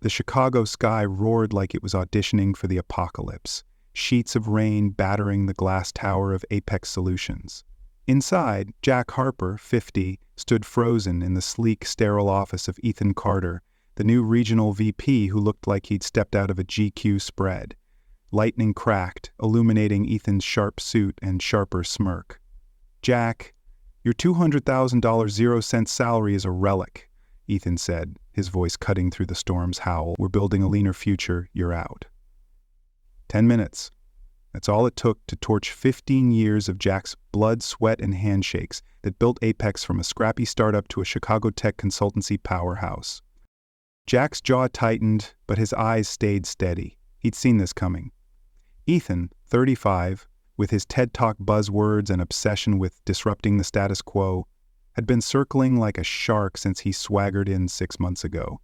The Chicago sky roared like it was auditioning for the apocalypse, sheets of rain battering the glass tower of Apex Solutions. Inside, Jack Harper, 50, stood frozen in the sleek, sterile office of Ethan Carter, the new regional VP who looked like he'd stepped out of a GQ spread. Lightning cracked, illuminating Ethan's sharp suit and sharper smirk. "Jack, your $200,000 zero-cent salary is a relic," Ethan said, his voice cutting through the storm's howl. "We're building a leaner future, you're out." 10 minutes. That's all it took to torch 15 years of Jack's blood, sweat, and handshakes that built Apex from a scrappy startup to a Chicago tech consultancy powerhouse. Jack's jaw tightened, but his eyes stayed steady. He'd seen this coming. Ethan, 35, with his TED Talk buzzwords and obsession with disrupting the status quo, had been circling like a shark since he swaggered in 6 months ago.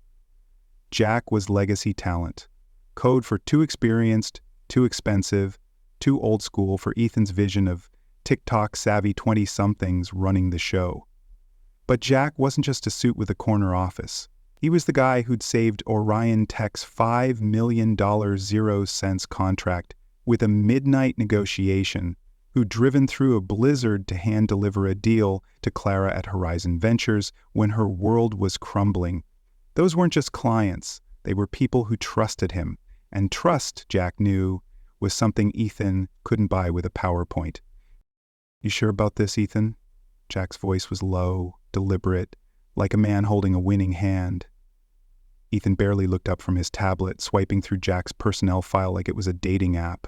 Jack was legacy talent, code for too experienced, too expensive, too old school for Ethan's vision of TikTok-savvy 20-somethings running the show. But Jack wasn't just a suit with a corner office. He was the guy who'd saved Orion Tech's $5 million zero-cents contract with a midnight negotiation, who'd driven through a blizzard to hand-deliver a deal to Clara at Horizon Ventures when her world was crumbling. Those weren't just clients, they were people who trusted him, and trust, Jack knew, was something Ethan couldn't buy with a PowerPoint. "You sure about this, Ethan?" Jack's voice was low, deliberate, like a man holding a winning hand. Ethan barely looked up from his tablet, swiping through Jack's personnel file like it was a dating app.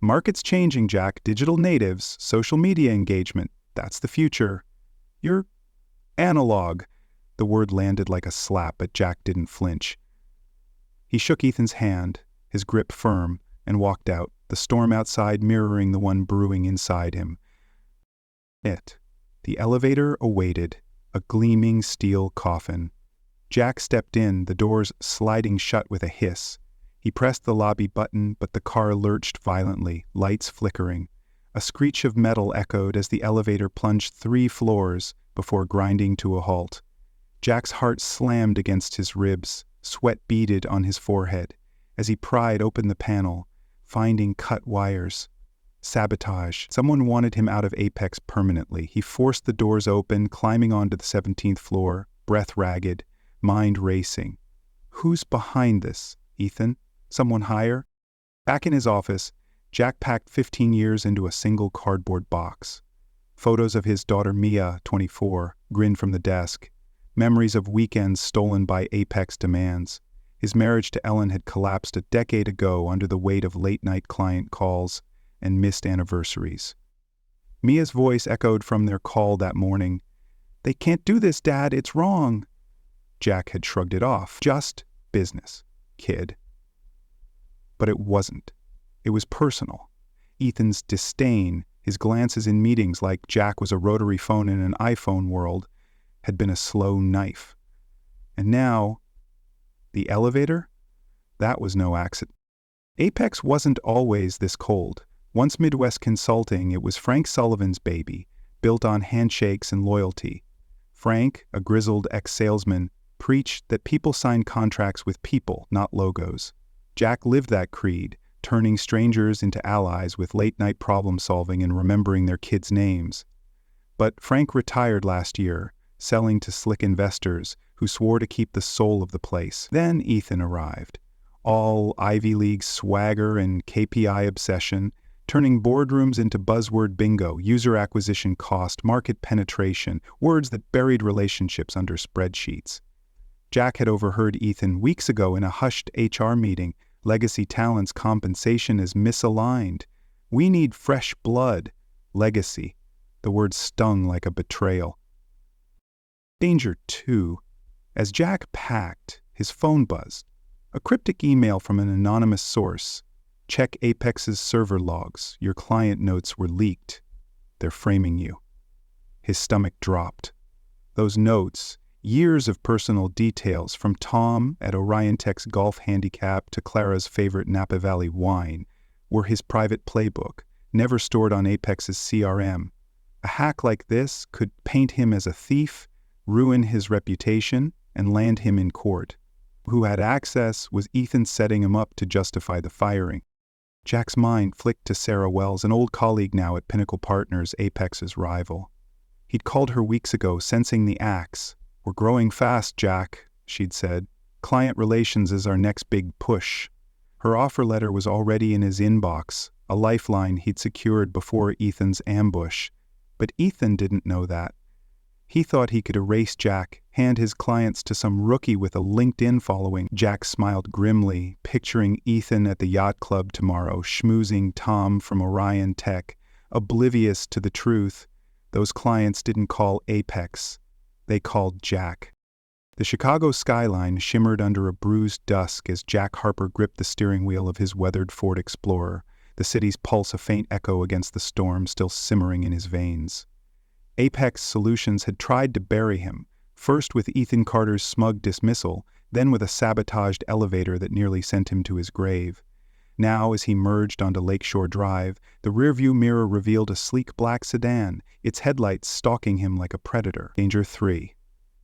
"Market's changing, Jack. Digital natives, social media engagement. That's the future. You're analog." The word landed like a slap, but Jack didn't flinch. He shook Ethan's hand, his grip firm, and walked out, the storm outside mirroring the one brewing inside him. The elevator awaited, a gleaming steel coffin. Jack stepped in, the doors sliding shut with a hiss. He pressed the lobby button, but the car lurched violently, lights flickering. A screech of metal echoed as the elevator plunged 3 floors before grinding to a halt. Jack's heart slammed against his ribs, sweat beaded on his forehead, as he pried open the panel, finding cut wires. Sabotage. Someone wanted him out of Apex permanently. He forced the doors open, climbing onto the 17th floor, breath ragged, mind racing. Who's behind this, Ethan? Someone higher? Back in his office, Jack packed 15 years into a single cardboard box. Photos of his daughter Mia, 24, grinned from the desk. Memories of weekends stolen by Apex demands. His marriage to Ellen had collapsed a decade ago under the weight of late-night client calls and missed anniversaries. Mia's voice echoed from their call that morning. "They can't do this, Dad, it's wrong." Jack had shrugged it off. "Just business, kid." But it wasn't. It was personal. Ethan's disdain, his glances in meetings like Jack was a rotary phone in an iPhone world, had been a slow knife. And now, the elevator? That was no accident. Apex wasn't always this cold. Once Midwest Consulting, it was Frank Sullivan's baby, built on handshakes and loyalty. Frank, a grizzled ex-salesman, preached that people sign contracts with people, not logos. Jack lived that creed, turning strangers into allies with late-night problem-solving and remembering their kids' names. But Frank retired last year, selling to slick investors who swore to keep the soul of the place. Then Ethan arrived, all Ivy League swagger and KPI obsession, turning boardrooms into buzzword bingo, user acquisition cost, market penetration, words that buried relationships under spreadsheets. Jack had overheard Ethan weeks ago in a hushed HR meeting. Legacy talent's compensation is misaligned. We need fresh blood. Legacy. The word stung like a betrayal. Danger, too. As Jack packed, his phone buzzed. A cryptic email from an anonymous source. Check Apex's server logs. Your client notes were leaked. They're framing you. His stomach dropped. Those notes, years of personal details from Tom at Orion Tech's golf handicap to Clara's favorite Napa Valley wine, were his private playbook, never stored on Apex's CRM. A hack like this could paint him as a thief, ruin his reputation, and land him in court. who had access, was Ethan setting him up to justify the firing? Jack's mind flicked to Sarah Wells, an old colleague now at Pinnacle Partners, Apex's rival. He'd called her weeks ago, sensing the axe. "We're growing fast, Jack," she'd said. "Client relations is our next big push." Her offer letter was already in his inbox, a lifeline he'd secured before Ethan's ambush. But Ethan didn't know that. He thought he could erase Jack, hand his clients to some rookie with a LinkedIn following. Jack smiled grimly, picturing Ethan at the yacht club tomorrow, schmoozing Tom from Orion Tech, oblivious to the truth. Those clients didn't call Apex. They called Jack. The Chicago skyline shimmered under a bruised dusk as Jack Harper gripped the steering wheel of his weathered Ford Explorer, the city's pulse a faint echo against the storm still simmering in his veins. Apex Solutions had tried to bury him, first with Ethan Carter's smug dismissal, then with a sabotaged elevator that nearly sent him to his grave. Now, as he merged onto Lakeshore Drive, the rearview mirror revealed a sleek black sedan, its headlights stalking him like a predator. Danger 3.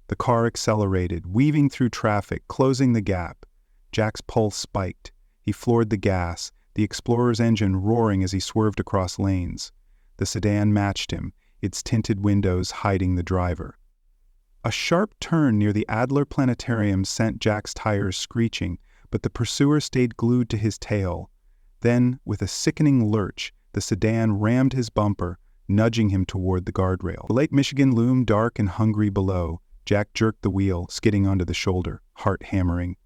The car accelerated, weaving through traffic, closing the gap. Jack's pulse spiked. He floored the gas, the Explorer's engine roaring as he swerved across lanes. The sedan matched him, its tinted windows hiding the driver. A sharp turn near the Adler Planetarium sent Jack's tires screeching, but the pursuer stayed glued to his tail. Then, with a sickening lurch, the sedan rammed his bumper, nudging him toward the guardrail. The Lake Michigan loomed dark and hungry below. Jack jerked the wheel, skidding onto the shoulder, heart hammering.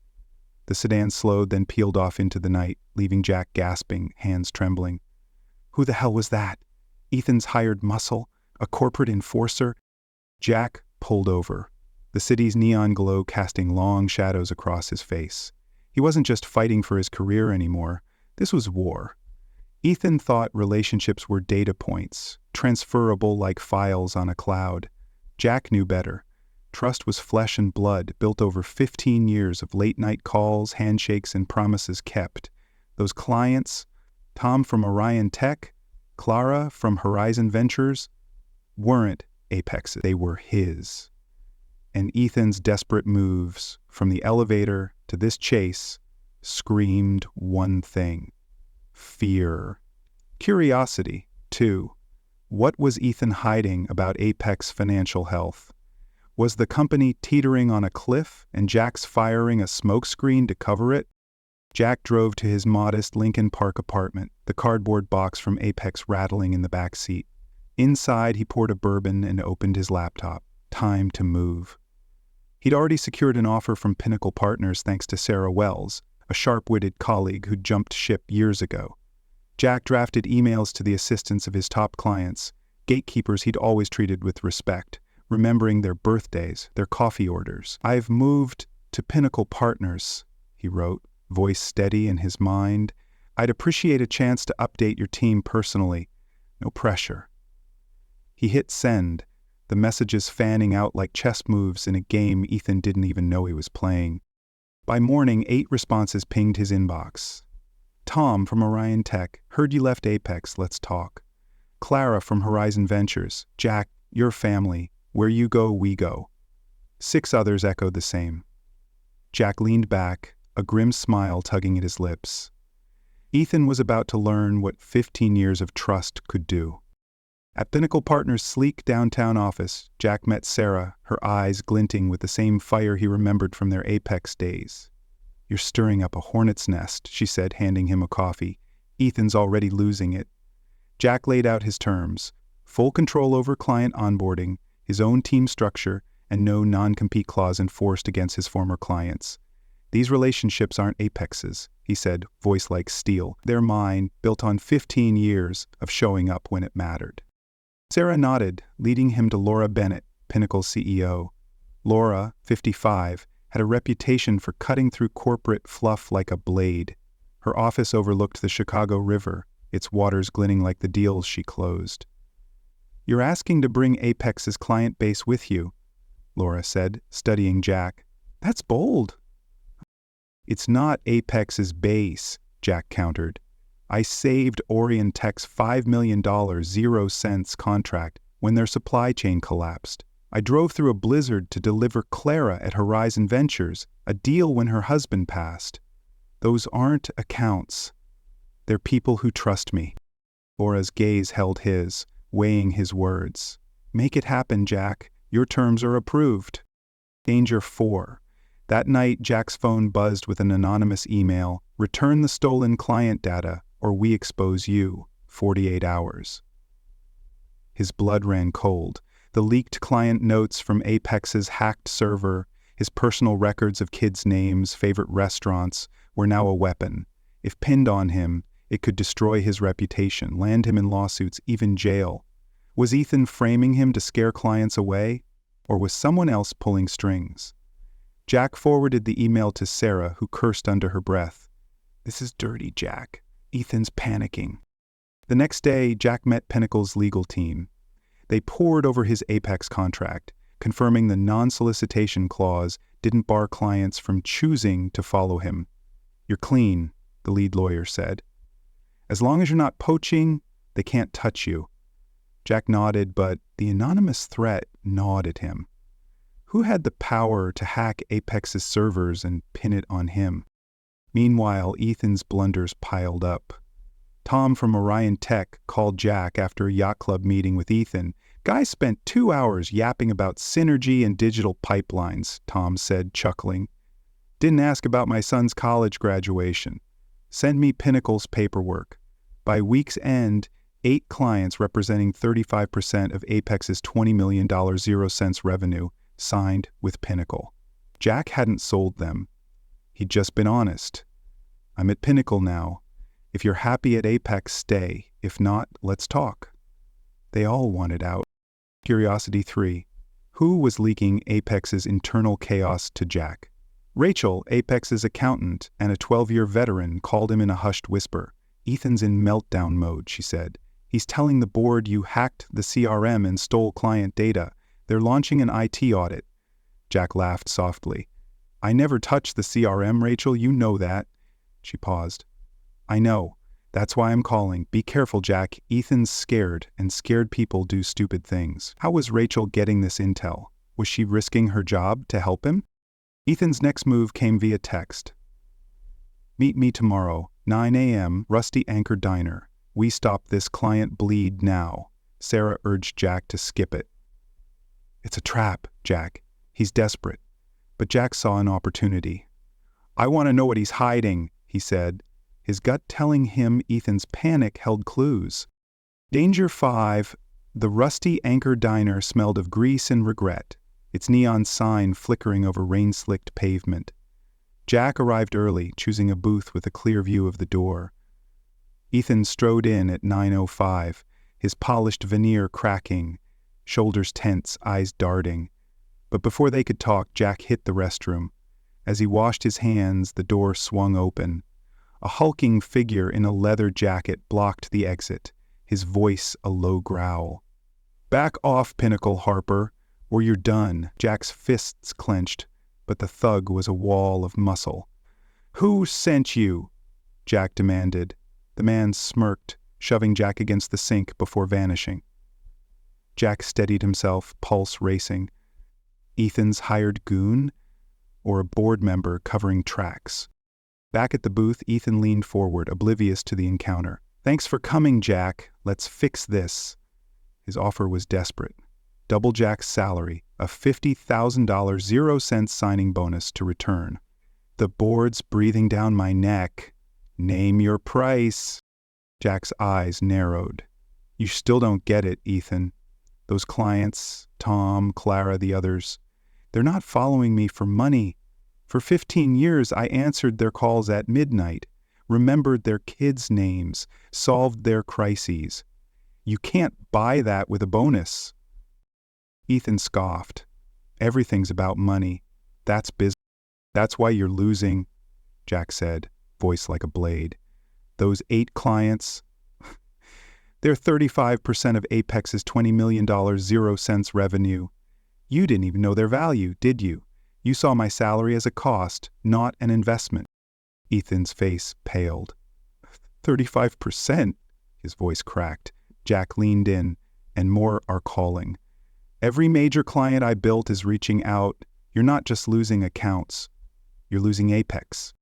The sedan slowed, then peeled off into the night, leaving Jack gasping, hands trembling. Who the hell was that? Ethan's hired muscle? A corporate enforcer? Jack pulled over, the city's neon glow casting long shadows across his face. He wasn't just fighting for his career anymore. This was war. Ethan thought relationships were data points, transferable like files on a cloud. Jack knew better. Trust was flesh and blood, built over 15 years of late-night calls, handshakes, and promises kept. Those clients, Tom from Orion Tech, Clara from Horizon Ventures, weren't Apex's. They were his. And Ethan's desperate moves, from the elevator to this chase, screamed one thing: fear. Curiosity, too. What was Ethan hiding about Apex financial health? Was the company teetering on a cliff and Jack's firing a smokescreen to cover it? Jack drove to his modest Lincoln Park apartment, the cardboard box from Apex rattling in the back seat. Inside, he poured a bourbon and opened his laptop. Time to move. He'd already secured an offer from Pinnacle Partners thanks to Sarah Wells, a sharp-witted colleague who'd jumped ship years ago. Jack drafted emails to the assistants of his top clients, gatekeepers he'd always treated with respect, remembering their birthdays, their coffee orders. "I've moved to Pinnacle Partners," he wrote, voice steady in his mind. "I'd appreciate a chance to update your team personally. No pressure." He hit send, the messages fanning out like chess moves in a game Ethan didn't even know he was playing. By morning, 8 responses pinged his inbox. Tom from Orion Tech, heard you left Apex, let's talk. Clara from Horizon Ventures, Jack, your family, where you go, we go. 6 others echoed the same. Jack leaned back, a grim smile tugging at his lips. Ethan was about to learn what 15 years of trust could do. At Pinnacle Partners' sleek downtown office, Jack met Sarah, her eyes glinting with the same fire he remembered from their Apex days. "You're stirring up a hornet's nest," she said, handing him a coffee. "Ethan's already losing it." Jack laid out his terms: full control over client onboarding, his own team structure, and no non-compete clause enforced against his former clients. "These relationships aren't Apex's," he said, voice like steel. "They're mine, built on 15 years of showing up when it mattered." Sarah nodded, leading him to Laura Bennett, Pinnacle's CEO. Laura, 55, had a reputation for cutting through corporate fluff like a blade. Her office overlooked the Chicago River, its waters glinting like the deals she closed. "You're asking to bring Apex's client base with you," Laura said, studying Jack. "That's bold." "It's not Apex's base," Jack countered. "I saved Orion Tech's $5 million 0 cents contract when their supply chain collapsed. I drove through a blizzard to deliver Clara at Horizon Ventures, a deal when her husband passed. Those aren't accounts. They're people who trust me. Laura's gaze held his, weighing his words. Make it happen, Jack. Your terms are approved. Danger 4. That night, Jack's phone buzzed with an anonymous email. Return the stolen client data, or we expose you. 48 hours. His blood ran cold. The leaked client notes from Apex's hacked server, his personal records of kids' names, favorite restaurants, were now a weapon. If pinned on him, it could destroy his reputation, land him in lawsuits, even jail. Was Ethan framing him to scare clients away? Or was someone else pulling strings? Jack forwarded the email to Sarah, who cursed under her breath. This is dirty, Jack. Ethan's panicking. The next day, Jack met Pinnacle's legal team. They pored over his Apex contract, confirming the non-solicitation clause didn't bar clients from choosing to follow him. You're clean, the lead lawyer said. As long as you're not poaching, they can't touch you. Jack nodded, but the anonymous threat gnawed at him. Who had the power to hack Apex's servers and pin it on him? Meanwhile, Ethan's blunders piled up. Tom from Orion Tech called Jack after a yacht club meeting with Ethan. Guys spent 2 hours yapping about synergy and digital pipelines, Tom said, chuckling. Didn't ask about my son's college graduation. Send me Pinnacle's paperwork. By week's end, 8 clients representing 35% of Apex's $20 million 0 cents revenue signed with Pinnacle. Jack hadn't sold them. He'd just been honest. I'm at Pinnacle now. If you're happy at Apex, stay. If not, let's talk. They all wanted out. Curiosity 3. Who was leaking Apex's internal chaos to Jack? Rachel, Apex's accountant and a 12-year veteran, called him in a hushed whisper. Ethan's in meltdown mode, she said. He's telling the board you hacked the CRM and stole client data. They're launching an IT audit. Jack laughed softly. I never touched the CRM, Rachel, you know that. She paused. I know. That's why I'm calling. Be careful, Jack. Ethan's scared, and scared people do stupid things. How was Rachel getting this intel? Was she risking her job to help him? Ethan's next move came via text. Meet me tomorrow, 9 a.m., Rusty Anchor Diner. We stop this client bleed now. Sarah urged Jack to skip it. It's a trap, Jack. He's desperate. But Jack saw an opportunity. I want to know what he's hiding, he said. His gut telling him Ethan's panic held clues. Danger 5. The Rusty Anchor Diner smelled of grease and regret, its neon sign flickering over rain-slicked pavement. Jack arrived early, choosing a booth with a clear view of the door. Ethan strode in at 9:05, his polished veneer cracking, shoulders tense, eyes darting. But before they could talk, Jack hit the restroom. As he washed his hands, the door swung open. A hulking figure in a leather jacket blocked the exit, his voice a low growl. Back off, Pinnacle, Harper, or you're done. Jack's fists clenched, but the thug was a wall of muscle. Who sent you? Jack demanded. The man smirked, shoving Jack against the sink before vanishing. Jack steadied himself, pulse racing. Ethan's hired goon? Or a board member covering tracks? Back at the booth, Ethan leaned forward, oblivious to the encounter. Thanks for coming, Jack. Let's fix this. His offer was desperate. Double Jack's salary, a $50,000 0 cents signing bonus to return. The board's breathing down my neck. Name your price. Jack's eyes narrowed. You still don't get it, Ethan. Those clients, Tom, Clara, the others, they're not following me for money. For 15 years, I answered their calls at midnight, remembered their kids' names, solved their crises. You can't buy that with a bonus. Ethan scoffed. Everything's about money. That's business. That's why you're losing, Jack said, voice like a blade. Those 8 clients, they're 35% of Apex's $20 million 0 cents revenue. You didn't even know their value, did you? You saw my salary as a cost, not an investment. Ethan's face paled. 35%? His voice cracked. Jack leaned in, and more are calling. Every major client I built is reaching out. You're not just losing accounts. You're losing Apex.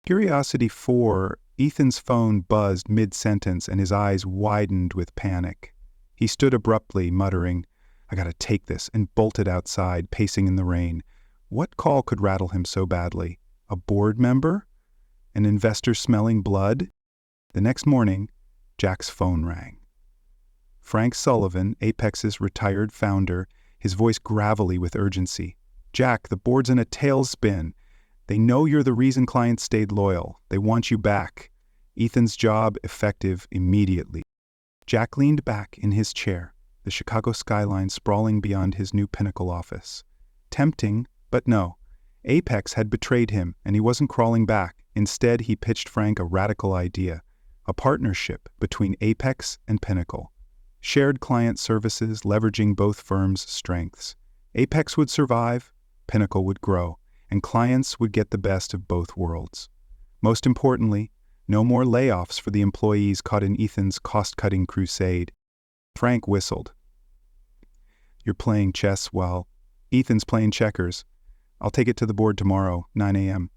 Curiosity 4, Ethan's phone buzzed mid-sentence and his eyes widened with panic. He stood abruptly, muttering, "I gotta take this," and bolted outside, pacing in the rain. What call could rattle him so badly? A board member? An investor smelling blood? The next morning, Jack's phone rang. Frank Sullivan, Apex's retired founder, his voice gravelly with urgency. "Jack, the board's in a tailspin. They know you're the reason clients stayed loyal. They want you back. Ethan's job effective immediately." Jack leaned back in his chair, the Chicago skyline sprawling beyond his new Pinnacle office. Tempting, but no. Apex had betrayed him, and he wasn't crawling back. Instead, he pitched Frank a radical idea, a partnership between Apex and Pinnacle. Shared client services leveraging both firms' strengths. Apex would survive, Pinnacle would grow, and clients would get the best of both worlds. Most importantly, no more layoffs for the employees caught in Ethan's cost-cutting crusade. Frank whistled. "You're playing chess while Ethan's playing checkers. I'll take it to the board tomorrow, 9 a.m.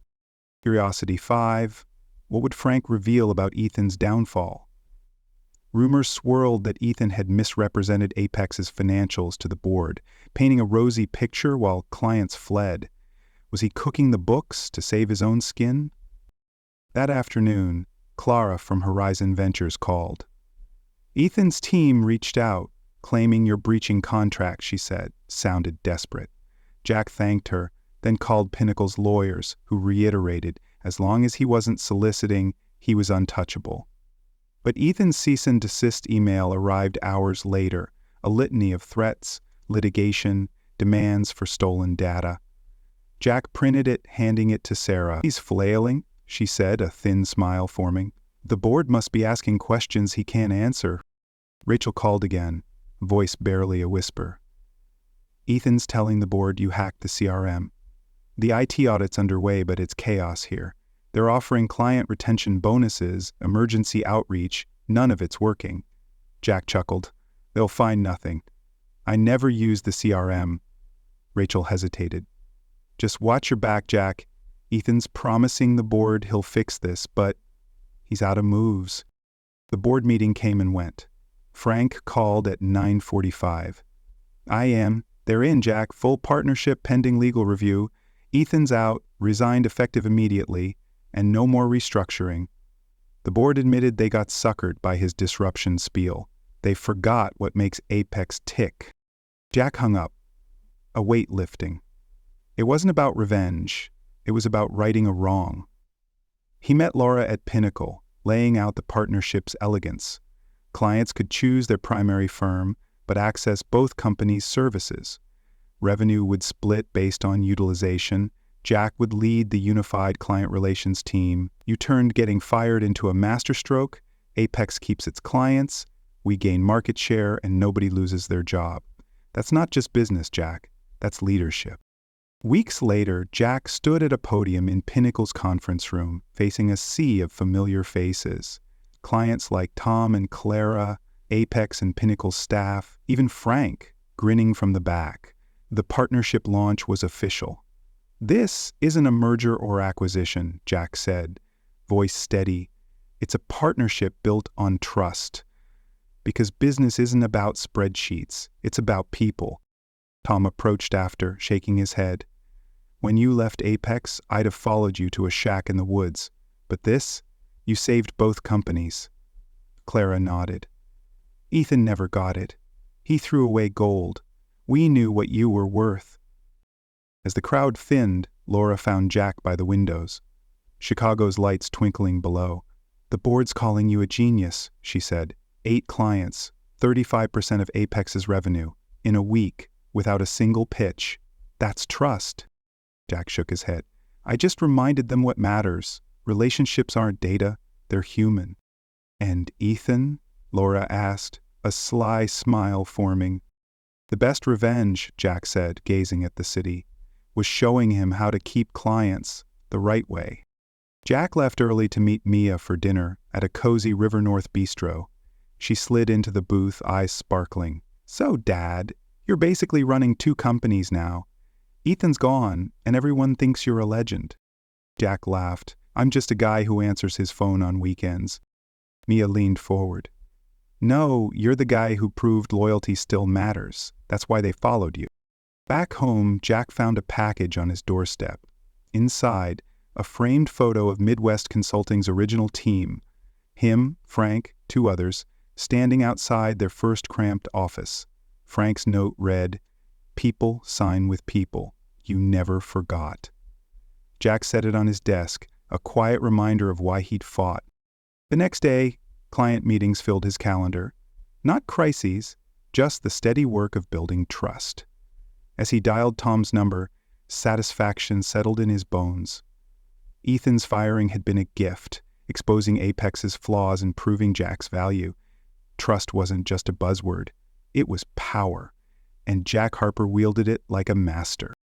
Curiosity 5. What would Frank reveal about Ethan's downfall? Rumors swirled that Ethan had misrepresented Apex's financials to the board, painting a rosy picture while clients fled. Was he cooking the books to save his own skin? That afternoon, Clara from Horizon Ventures called. "Ethan's team reached out, claiming you're breaching contracts," she said, sounded desperate. Jack thanked her, then called Pinnacle's lawyers, who reiterated, as long as he wasn't soliciting, he was untouchable. But Ethan's cease and desist email arrived hours later, a litany of threats, litigation, demands for stolen data. Jack printed it, handing it to Sarah. "He's flailing," she said, a thin smile forming. "The board must be asking questions he can't answer." Rachel called again, voice barely a whisper. "Ethan's telling the board you hacked the CRM. The IT audit's underway, but it's chaos here. They're offering client retention bonuses, emergency outreach, none of it's working." Jack chuckled. "They'll find nothing. I never used the CRM." Rachel hesitated. "Just watch your back, Jack. Ethan's promising the board he'll fix this, but he's out of moves." The board meeting came and went. Frank called at 9:45. "I am. They're in, Jack. Full partnership pending legal review. Ethan's out, resigned effective immediately, and no more restructuring." The board admitted they got suckered by his disruption spiel. They forgot what makes Apex tick. Jack hung up. A weight lifting. It wasn't about revenge. It was about righting a wrong. He met Laura at Pinnacle, laying out the partnership's elegance. Clients could choose their primary firm, but access both companies' services. Revenue would split based on utilization. Jack would lead the unified client relations team. You turned getting fired into a masterstroke. Apex keeps its clients. We gain market share, and nobody loses their job. That's not just business, Jack. That's leadership. Weeks later, Jack stood at a podium in Pinnacle's conference room, facing a sea of familiar faces. Clients like Tom and Clara, Apex and Pinnacle's staff, even Frank, grinning from the back. The partnership launch was official. "This isn't a merger or acquisition," Jack said, voice steady. "It's a partnership built on trust. Because business isn't about spreadsheets, it's about people." Tom approached after, shaking his head. "When you left Apex, I'd have followed you to a shack in the woods. But this, you saved both companies." Clara nodded. "Ethan never got it. He threw away gold. We knew what you were worth." As the crowd thinned, Laura found Jack by the windows, Chicago's lights twinkling below. "The board's calling you a genius," she said. 8 clients, 35% of Apex's revenue, in a week, without a single pitch. That's trust." Jack shook his head. "I just reminded them what matters. Relationships aren't data, they're human." "And Ethan?" Laura asked, a sly smile forming. "The best revenge," Jack said, gazing at the city, "was showing him how to keep clients the right way." Jack left early to meet Mia for dinner at a cozy River North bistro. She slid into the booth, eyes sparkling. "So, Dad, You're basically running two companies now. Ethan's gone, and everyone thinks you're a legend." Jack laughed. "I'm just a guy who answers his phone on weekends." Mia leaned forward. "No, you're the guy who proved loyalty still matters. That's why they followed you." Back home, Jack found a package on his doorstep. Inside, a framed photo of Midwest Consulting's original team. Him, Frank, two others, standing outside their first cramped office. Frank's note read, "People sign with people. You never forgot." Jack set it on his desk, a quiet reminder of why he'd fought. The next day, client meetings filled his calendar. Not crises, just the steady work of building trust. As he dialed Tom's number, satisfaction settled in his bones. Ethan's firing had been a gift, exposing Apex's flaws and proving Jack's value. Trust wasn't just a buzzword, it was power, and Jack Harper wielded it like a master.